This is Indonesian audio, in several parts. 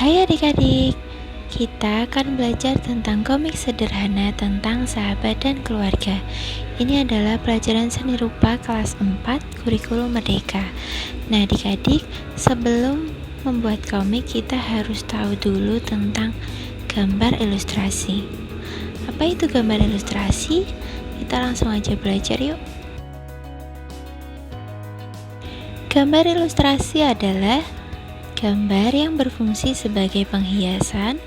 Hai adik-adik, kita akan belajar tentang komik sederhana tentang sahabat dan keluarga. Ini adalah pelajaran seni rupa kelas 4 kurikulum merdeka. Nah adik-adik, sebelum membuat komik kita harus tahu dulu tentang gambar ilustrasi. Apa itu gambar ilustrasi? Kita langsung aja belajar yuk. Gambar ilustrasi adalah gambar yang berfungsi sebagai penghiasan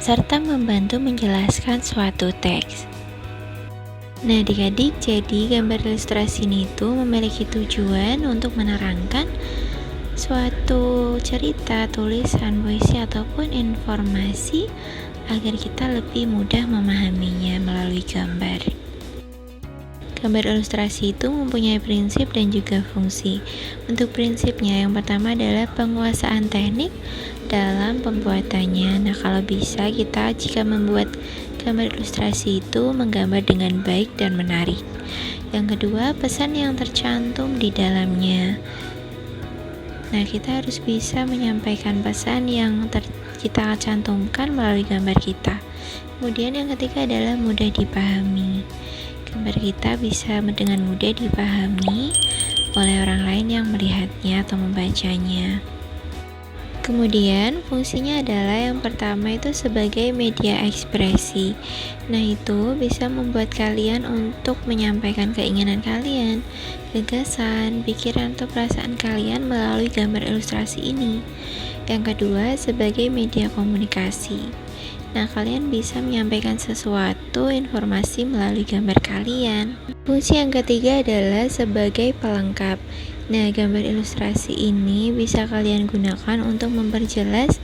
serta membantu menjelaskan suatu teks. Nah adik-adik, jadi gambar ilustrasi ini itu memiliki tujuan untuk menerangkan suatu cerita, tulisan, puisi ataupun informasi agar kita lebih mudah memahaminya melalui gambar. Gambar ilustrasi itu mempunyai prinsip dan juga fungsi. Untuk prinsipnya, yang pertama adalah penguasaan teknik dalam pembuatannya. Nah, kalau bisa kita jika membuat gambar ilustrasi itu menggambar dengan baik dan menarik. Yang kedua, pesan yang tercantum di dalamnya. Nah, kita harus bisa menyampaikan pesan yang kita cantumkan melalui gambar kita. Kemudian yang ketiga adalah mudah dipahami. Gambar kita bisa dengan mudah dipahami oleh orang lain yang melihatnya atau membacanya. Kemudian fungsinya adalah yang pertama itu sebagai media ekspresi. Nah itu bisa membuat kalian untuk menyampaikan keinginan kalian, gagasan, pikiran atau perasaan kalian melalui gambar ilustrasi ini. Yang kedua sebagai media komunikasi. Nah, kalian bisa menyampaikan sesuatu informasi melalui gambar kalian. Fungsi yang ketiga adalah sebagai pelengkap. Nah, gambar ilustrasi ini bisa kalian gunakan untuk memperjelas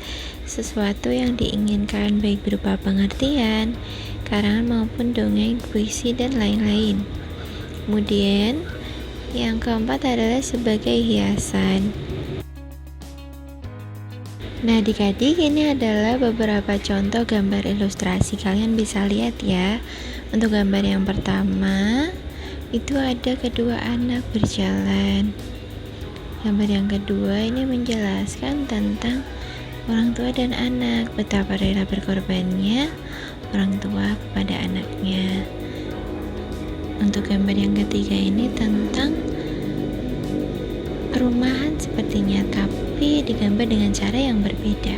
sesuatu yang diinginkan, baik berupa pengertian, karangan maupun dongeng, puisi, dan lain-lain. Kemudian, yang keempat adalah sebagai hiasan. Nah adik-adik, ini adalah beberapa contoh gambar ilustrasi. Kalian bisa lihat ya. Untuk gambar yang pertama itu ada kedua anak berjalan. Gambar yang kedua ini menjelaskan tentang orang tua dan anak, betapa rela berkorbannya orang tua kepada anaknya. Untuk gambar yang ketiga ini tentang perumahan sepertinya, tapi digambar dengan cara yang berbeda.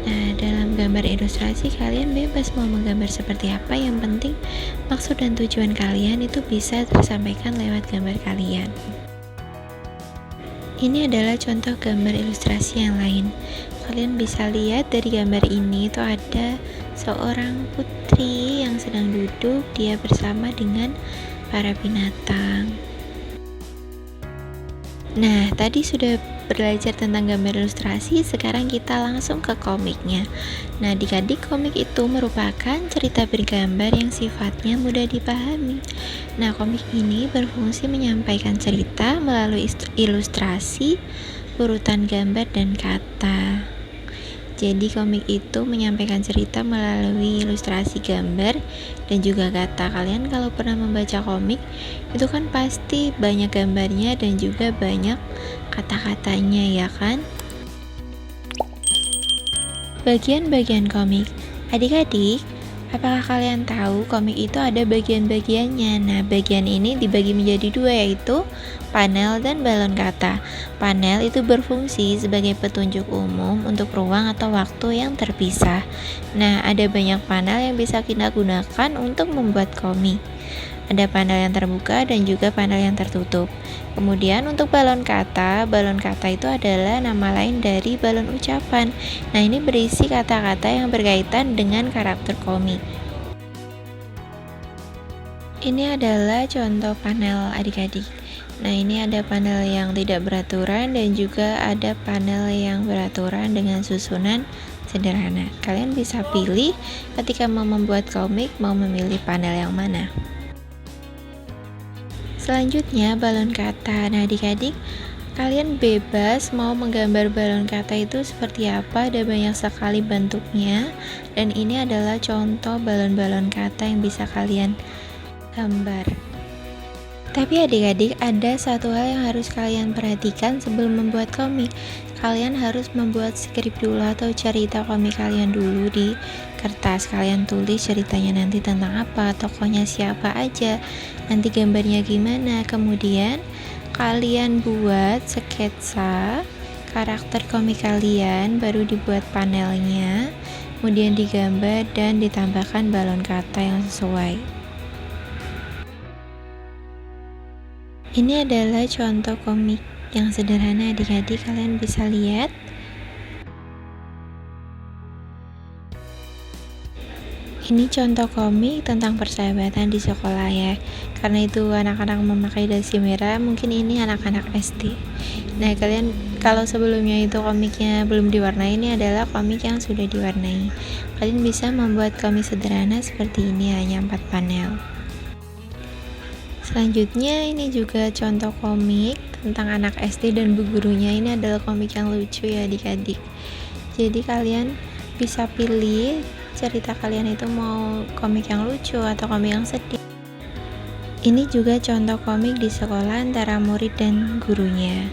Nah, dalam gambar ilustrasi kalian bebas mau menggambar seperti apa, yang penting maksud dan tujuan kalian itu bisa tersampaikan lewat gambar kalian. Ini adalah contoh gambar ilustrasi yang lain. Kalian bisa lihat dari gambar ini itu ada seorang putri yang sedang duduk, dia bersama dengan para binatang. Nah, tadi sudah belajar tentang gambar ilustrasi, sekarang kita langsung ke komiknya. Nah, adik-adik, komik itu merupakan cerita bergambar yang sifatnya mudah dipahami. Nah, komik ini berfungsi menyampaikan cerita melalui ilustrasi, urutan gambar, dan kata. Jadi komik itu menyampaikan cerita melalui ilustrasi gambar dan juga kata. Kalian kalau pernah membaca komik itu kan pasti banyak gambarnya dan juga banyak kata-katanya ya kan. Bagian-bagian komik. Adik-adik, apakah kalian tahu komik itu ada bagian-bagiannya? Nah, bagian ini dibagi menjadi dua, yaitu panel dan balon kata. Panel itu berfungsi sebagai petunjuk umum untuk ruang atau waktu yang terpisah. Nah, ada banyak panel yang bisa kita gunakan untuk membuat komik. Ada panel yang terbuka dan juga panel yang tertutup. Kemudian untuk balon kata itu adalah nama lain dari balon ucapan. Nah, ini berisi kata-kata yang berkaitan dengan karakter komik. Ini adalah contoh panel adik-adik. Nah, ini ada panel yang tidak beraturan dan juga ada panel yang beraturan dengan susunan sederhana. Kalian bisa pilih ketika mau membuat komik, mau memilih panel yang mana. Selanjutnya, balon kata. Nah, adik-adik, kalian bebas mau menggambar balon kata itu seperti apa, ada banyak sekali bentuknya. Dan ini adalah contoh balon-balon kata yang bisa kalian gambar. Tapi adik-adik, ada satu hal yang harus kalian perhatikan sebelum membuat komik. kalian harus membuat skrip dulu atau cerita komik kalian dulu di kertas. Kalian tulis ceritanya nanti tentang apa, tokohnya siapa aja, nanti gambarnya gimana. Kemudian kalian buat sketsa karakter komik kalian, baru dibuat panelnya, kemudian digambar dan ditambahkan balon kata yang sesuai. Ini adalah contoh komik yang sederhana adik-adik, kalian bisa lihat. Ini contoh komik tentang persahabatan di sekolah ya. Karena itu anak-anak memakai dasi merah, mungkin ini anak-anak SD. Nah, kalian kalau sebelumnya itu komiknya belum diwarnai, ini adalah komik yang sudah diwarnai. Kalian bisa membuat komik sederhana seperti ini, hanya 4 panel. Selanjutnya ini juga contoh komik tentang anak SD dan bu gurunya. Ini adalah komik yang lucu ya adik-adik. Jadi kalian bisa pilih cerita kalian itu mau komik yang lucu atau komik yang sedih. Ini juga contoh komik di sekolah antara murid dan gurunya.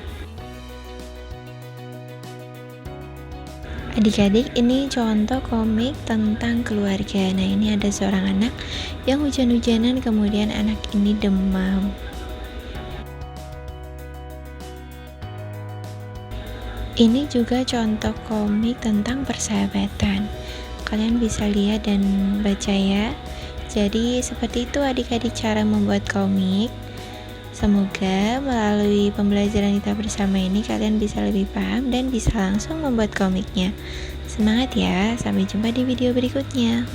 Adik-adik, ini contoh komik tentang keluarga. Nah, ini ada seorang anak yang hujan-hujanan, kemudian anak ini demam. Ini juga contoh komik tentang persahabatan. Kalian bisa lihat dan baca ya. Jadi seperti itu adik-adik cara membuat komik. Semoga melalui pembelajaran kita bersama ini kalian bisa lebih paham dan bisa langsung membuat komiknya. Semangat ya, sampai jumpa di video berikutnya.